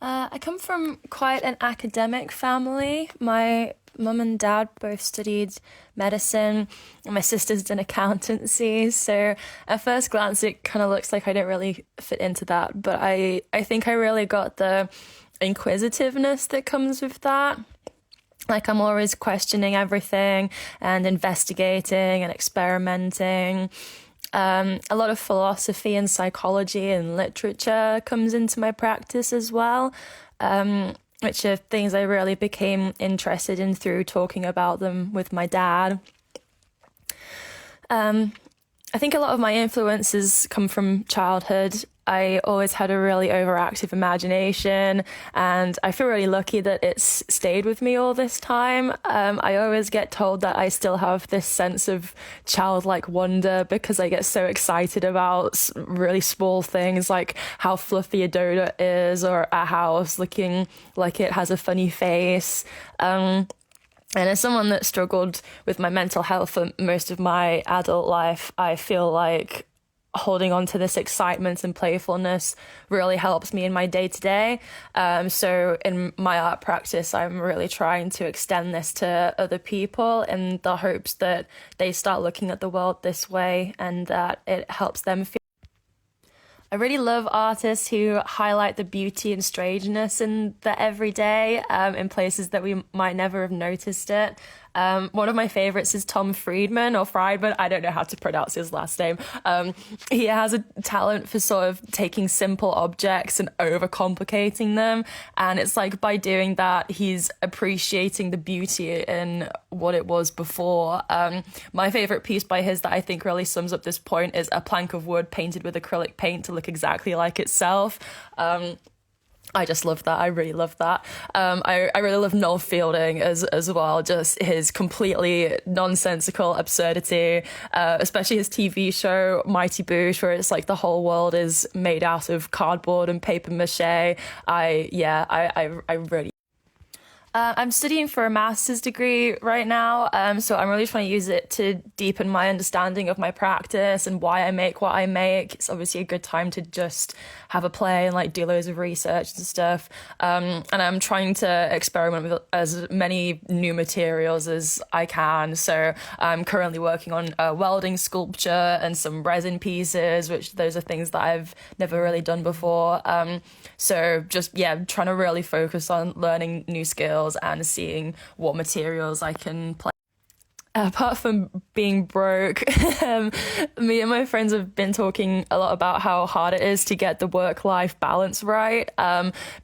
I come from quite an academic family. My mum and dad both studied medicine, and my sister's done accountancy. So at first glance, it kind of looks like I don't really fit into that. But I think I really got the inquisitiveness that comes with that. Like I'm always questioning everything and investigating and experimenting. A lot of philosophy and psychology and literature comes into my practice as well, which are things I really became interested in through talking about them with my dad. I think a lot of my influences come from childhood. I always had a really overactive imagination, and I feel really lucky that it's stayed with me all this time. I always get told that I still have this sense of childlike wonder because I get so excited about really small things like how fluffy a donut is or a house looking like it has a funny face. And as someone that struggled with my mental health for most of my adult life, I feel like holding on to this excitement and playfulness really helps me in my day to day. So in my art practice, I'm really trying to extend this to other people in the hopes that they start looking at the world this way and that it helps them feel. I really love artists who highlight the beauty and strangeness in the everyday, in places that we might never have noticed it. One of my favorites is Tom Friedman or Friedman. I don't know how to pronounce his last name. He has a talent for sort of taking simple objects and overcomplicating them. And it's like by doing that, he's appreciating the beauty in what it was before. My favorite piece by his that I think really sums up this point is a plank of wood painted with acrylic paint to look exactly like itself. I just love that. I really love that. I really love Noel Fielding as well. Just his completely nonsensical absurdity, especially his TV show Mighty Boosh, where it's like the whole world is made out of cardboard and paper mache. I really. I'm studying for a master's degree right now, so I'm really trying to use it to deepen my understanding of my practice and why I make what I make. It's obviously a good time to just have a play and like do loads of research and stuff. And I'm trying to experiment with as many new materials as I can. So I'm currently working on a welding sculpture and some resin pieces, which those are things that I've never really done before. So just, trying to really focus on learning new skills and seeing what materials I can play. Apart from being broke, me and my friends have been talking a lot about how hard it is to get the work-life balance right,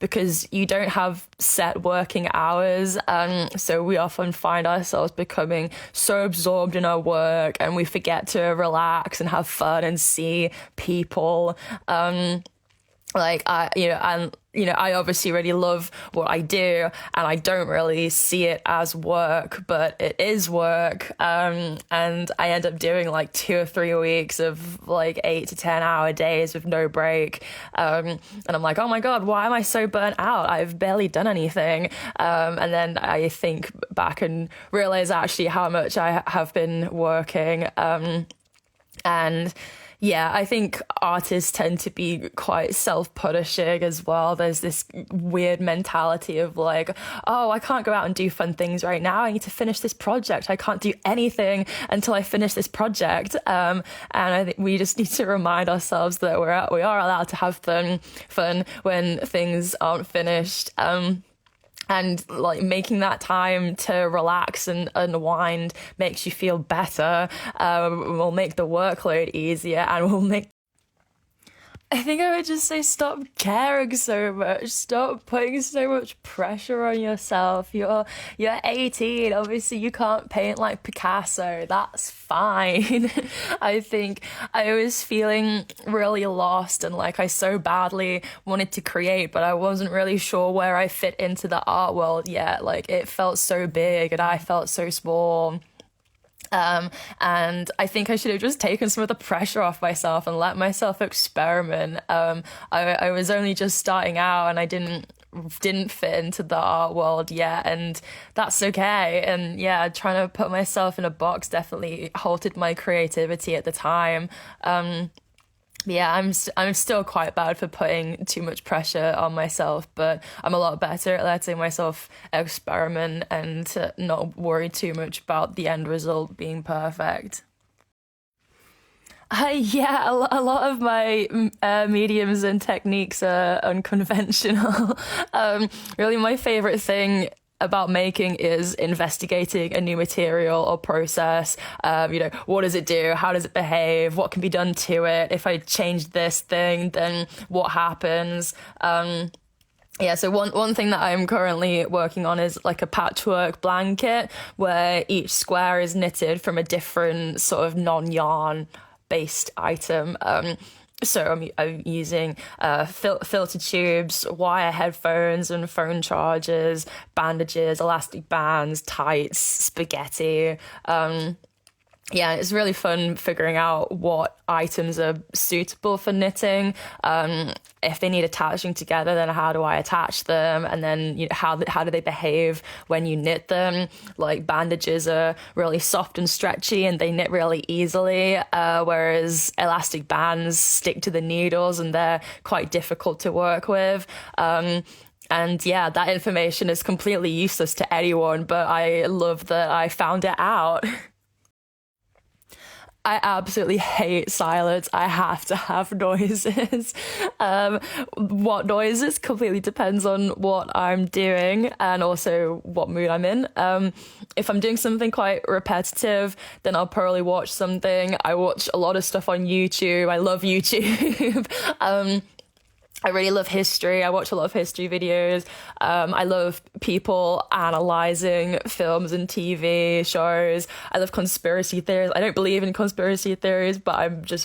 because you don't have set working hours. So we often find ourselves becoming so absorbed in our work and we forget to relax and have fun and see people. I obviously really love what I do and I don't really see it as work, but it is work. And I end up doing like 2 or 3 weeks of like 8 to 10 hour days with no break. And I'm like, oh my God, why am I so burnt out? I've barely done anything. And then I think back and realize actually how much I have been working. And I think artists tend to be quite self-punishing as well. There's this weird mentality of like, oh, I can't go out and do fun things right now. I need to finish this project. I can't do anything until I finish this project. And I think we just need to remind ourselves that we are allowed to have fun when things aren't finished. And like making that time to relax and unwind makes you feel better, will make the workload easier and will make. I think I would just say stop caring so much. Stop putting so much pressure on yourself. You're 18. Obviously, you can't paint like Picasso. That's fine. I think I was feeling really lost and like I so badly wanted to create, but I wasn't really sure where I fit into the art world yet. Like it felt so big and I felt so small. And I think I should have just taken some of the pressure off myself and let myself experiment. I was only just starting out and I didn't fit into the art world yet, and that's okay. And trying to put myself in a box definitely halted my creativity at the time. Yeah, I'm still quite bad for putting too much pressure on myself, but I'm a lot better at letting myself experiment and not worry too much about the end result being perfect. Yeah, a lot of my mediums and techniques are unconventional. Really, my favorite thing about making is investigating a new material or process. What does it do? How does it behave? What can be done to it? If I change this thing, then what happens? Yeah, so one thing that I'm currently working on is like a patchwork blanket where each square is knitted from a different sort of non-yarn based item. So I'm using filter tubes, wire headphones and phone chargers, bandages, elastic bands, tights, spaghetti. Yeah, it's really fun figuring out what items are suitable for knitting. If they need attaching together, then how do I attach them? And then how do they behave when you knit them? Like bandages are really soft and stretchy and they knit really easily, whereas elastic bands stick to the needles and they're quite difficult to work with. And yeah, that information is completely useless to anyone, but I love that I found it out. I absolutely hate silence. I have to have noises. What noises completely depends on what I'm doing and also what mood I'm in. If I'm doing something quite repetitive, then I'll probably watch something. I watch a lot of stuff on YouTube. I love YouTube. I really love history. I watch a lot of history videos. I love people analyzing films and TV shows. I love conspiracy theories. I don't believe in conspiracy theories, but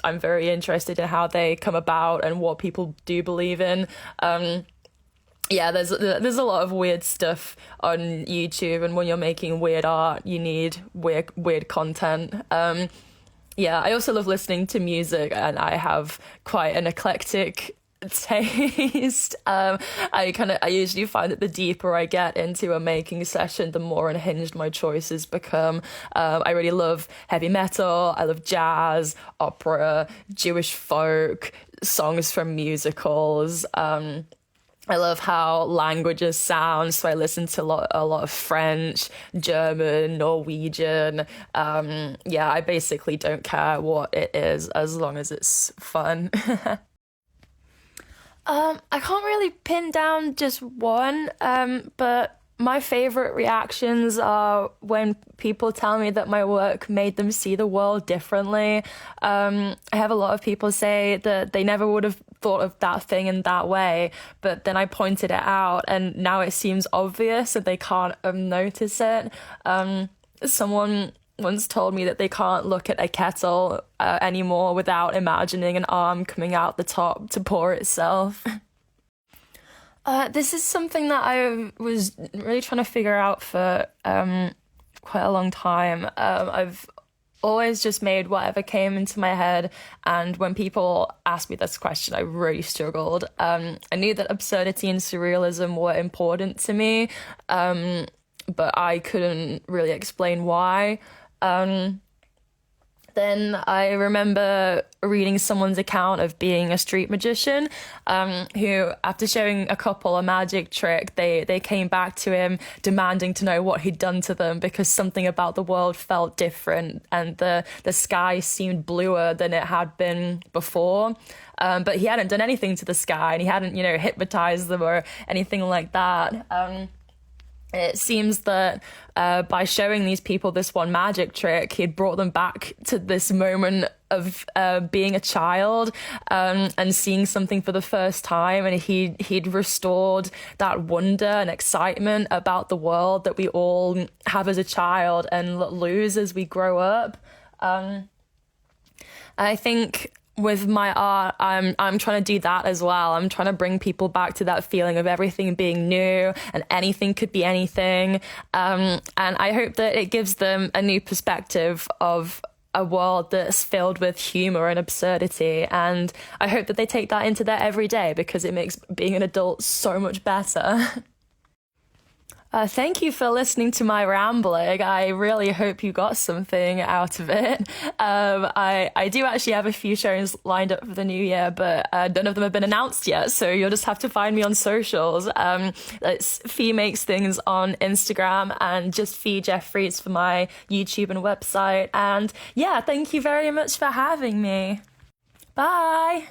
I'm very interested in how they come about and what people do believe in. Yeah, there's a lot of weird stuff on YouTube, and when you're making weird art, you need weird content. Yeah, I also love listening to music, and I have quite an eclectic taste. I usually find that the deeper I get into a making session, the more unhinged my choices become. I really love heavy metal. I love jazz, opera, Jewish folk, songs from musicals. I love how languages sound, so I listen to a lot of French, German, Norwegian. Yeah, I basically don't care what it is as long as it's fun. I can't really pin down just one, but my favorite reactions are when people tell me that my work made them see the world differently. I have a lot of people say that they never would have thought of that thing in that way, but then I pointed it out and now it seems obvious and they can't notice it. Someone once told me that they can't look at a kettle anymore without imagining an arm coming out the top to pour itself. This is something that I was really trying to figure out for quite a long time. I've always just made whatever came into my head, and when people asked me this question, I really struggled. I knew that absurdity and surrealism were important to me, but I couldn't really explain why. Then I remember reading someone's account of being a street magician, who, after showing a couple a magic trick, they came back to him demanding to know what he'd done to them because something about the world felt different and the sky seemed bluer than it had been before. But he hadn't done anything to the sky and he hadn't, hypnotized them or anything like that. It seems that by showing these people this one magic trick, he'd brought them back to this moment of being a child and seeing something for the first time, and he'd restored that wonder and excitement about the world that we all have as a child and lose as we grow up. I think with my art, I'm trying to do that as well. I'm trying to bring people back to that feeling of everything being new and anything could be anything. And I hope that it gives them a new perspective of a world that's filled with humor and absurdity. And I hope that they take that into their everyday because it makes being an adult so much better. Thank you for listening to my rambling. I really hope you got something out of it. I do actually have a few shows lined up for the new year, but none of them have been announced yet. So you'll just have to find me on socials. It's Phee Makes Things on Instagram and just Phee Jefferies for my YouTube and website. And yeah, thank you very much for having me. Bye.